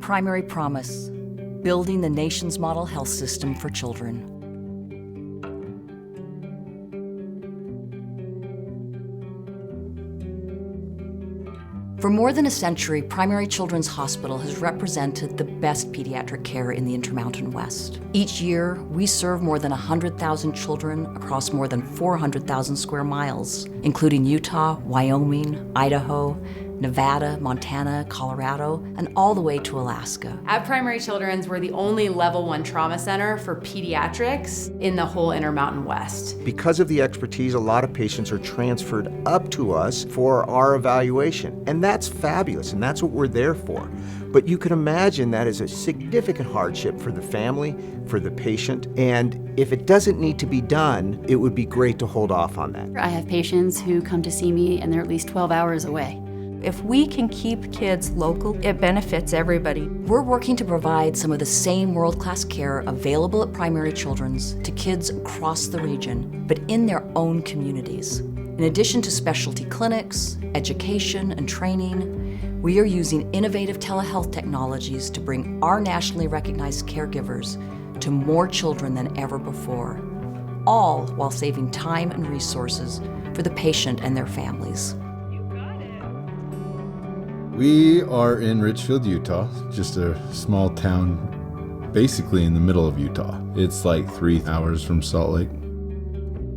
primary promise: building the nation's model health system for children. For more than a century, Primary Children's Hospital has represented the best pediatric care in the Intermountain West. Each year, we serve more than 100,000 children across more than 400,000 square miles, including Utah, Wyoming, Idaho, Nevada, Montana, Colorado, and all the way to Alaska. At Primary Children's, we're the only level 1 trauma center for pediatrics in the whole Intermountain West. Because of the expertise, a lot of patients are transferred up to us for our evaluation. And that's fabulous, and that's what we're there for. But you can imagine that is a significant hardship for the family, for the patient, and if it doesn't need to be done, it would be great to hold off on that. I have patients who come to see me and they're at least 12 hours away. If we can keep kids local, it benefits everybody. We're working to provide some of the same world-class care available at Primary Children's to kids across the region, but in their own communities. In addition to specialty clinics, education, and training, we are using innovative telehealth technologies to bring our nationally recognized caregivers to more children than ever before, all while saving time and resources for the patient and their families. We are in Richfield, Utah, just a small town basically in the middle of Utah. It's like 3 hours from Salt Lake.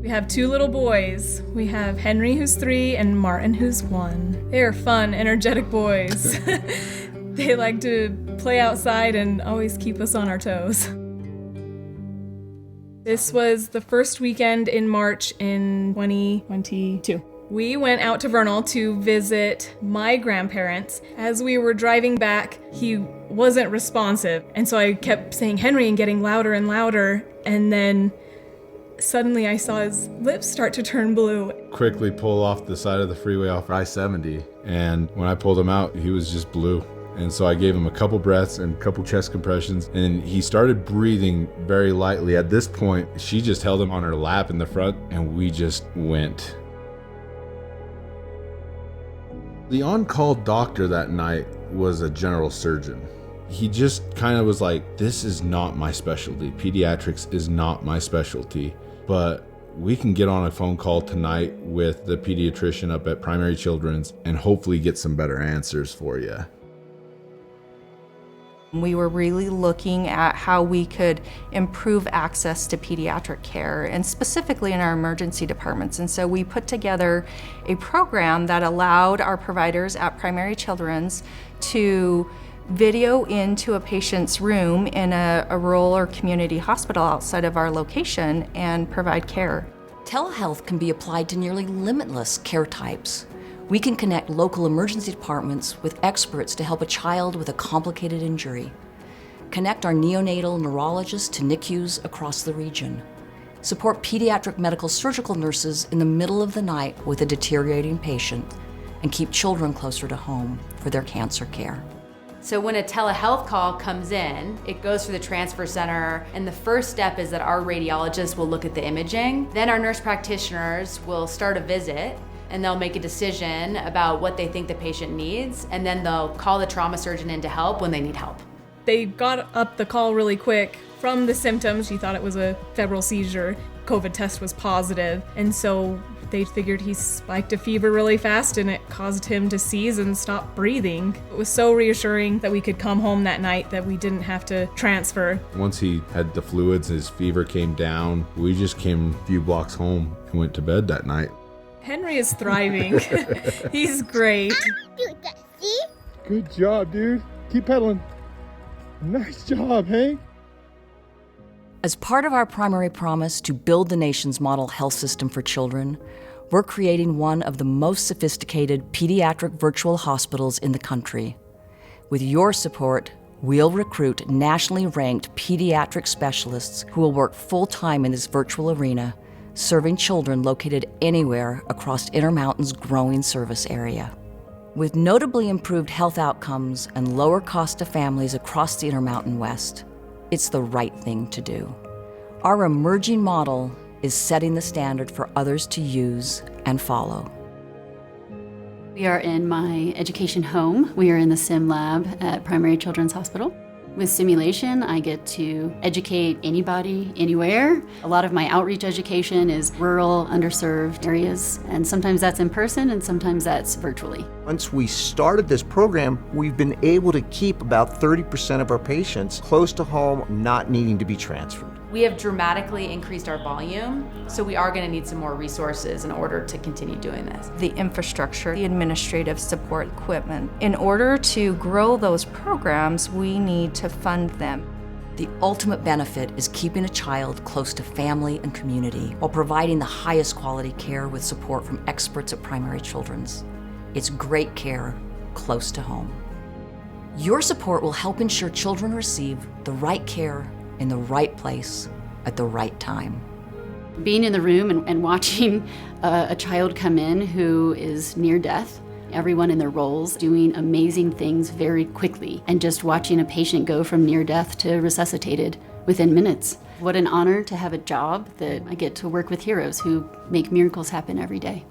We have 2 little boys. We have Henry, who's 3, and Martin, who's 1. They are fun, energetic boys. They like to play outside and always keep us on our toes. This was the first weekend in March in 2022. We went out to Vernal to visit my grandparents. As we were driving back, he wasn't responsive. And so I kept saying Henry and getting louder and louder. And then suddenly I saw his lips start to turn blue. Quickly pull off the side of the freeway off I-70. And when I pulled him out, he was just blue. And so I gave him a couple breaths and a couple chest compressions, and he started breathing very lightly. At this point, she just held him on her lap in the front, and we just went. The on-call doctor that night was a general surgeon. He just kind of was like, this is not my specialty. Pediatrics is not my specialty, but we can get on a phone call tonight with the pediatrician up at Primary Children's and hopefully get some better answers for you. We were really looking at how we could improve access to pediatric care, and specifically in our emergency departments. And so we put together a program that allowed our providers at Primary Children's to video into a patient's room in a rural or community hospital outside of our location and provide care. Telehealth can be applied to nearly limitless care types. We can connect local emergency departments with experts to help a child with a complicated injury. Connect our neonatal neurologists to NICUs across the region. Support pediatric medical surgical nurses in the middle of the night with a deteriorating patient, and keep children closer to home for their cancer care. So when a telehealth call comes in, it goes through the transfer center, and the first step is that our radiologist will look at the imaging. Then our nurse practitioners will start a visit, and they'll make a decision about what they think the patient needs, and then they'll call the trauma surgeon in to help when they need help. They got up the call really quick from the symptoms. She thought it was a febrile seizure. COVID test was positive, and so they figured he spiked a fever really fast and it caused him to seize and stop breathing. It was so reassuring that we could come home that night, that we didn't have to transfer. Once he had the fluids, his fever came down. We just came a few blocks home and went to bed that night. Henry is thriving. He's great. Good job, dude. Keep pedaling. Nice job, Hank. As part of our primary promise to build the nation's model health system for children, we're creating one of the most sophisticated pediatric virtual hospitals in the country. With your support, we'll recruit nationally ranked pediatric specialists who will work full-time in this virtual arena, serving children located anywhere across Intermountain's growing service area. With notably improved health outcomes and lower cost to families across the Intermountain West, it's the right thing to do. Our emerging model is setting the standard for others to use and follow. We are in my education home. We are in the sim lab at Primary Children's Hospital. With simulation, I get to educate anybody, anywhere. A lot of my outreach education is rural, underserved areas, and sometimes that's in person and sometimes that's virtually. Once we started this program, we've been able to keep about 30% of our patients close to home, not needing to be transferred. We have dramatically increased our volume, so we are going to need some more resources in order to continue doing this. The infrastructure, the administrative support equipment. In order to grow those programs, we need to fund them. The ultimate benefit is keeping a child close to family and community while providing the highest quality care with support from experts at Primary Children's. It's great care close to home. Your support will help ensure children receive the right care in the right place at the right time. Being in the room and watching a child come in who is near death, everyone in their roles doing amazing things very quickly, and just watching a patient go from near death to resuscitated within minutes. What an honor to have a job that I get to work with heroes who make miracles happen every day.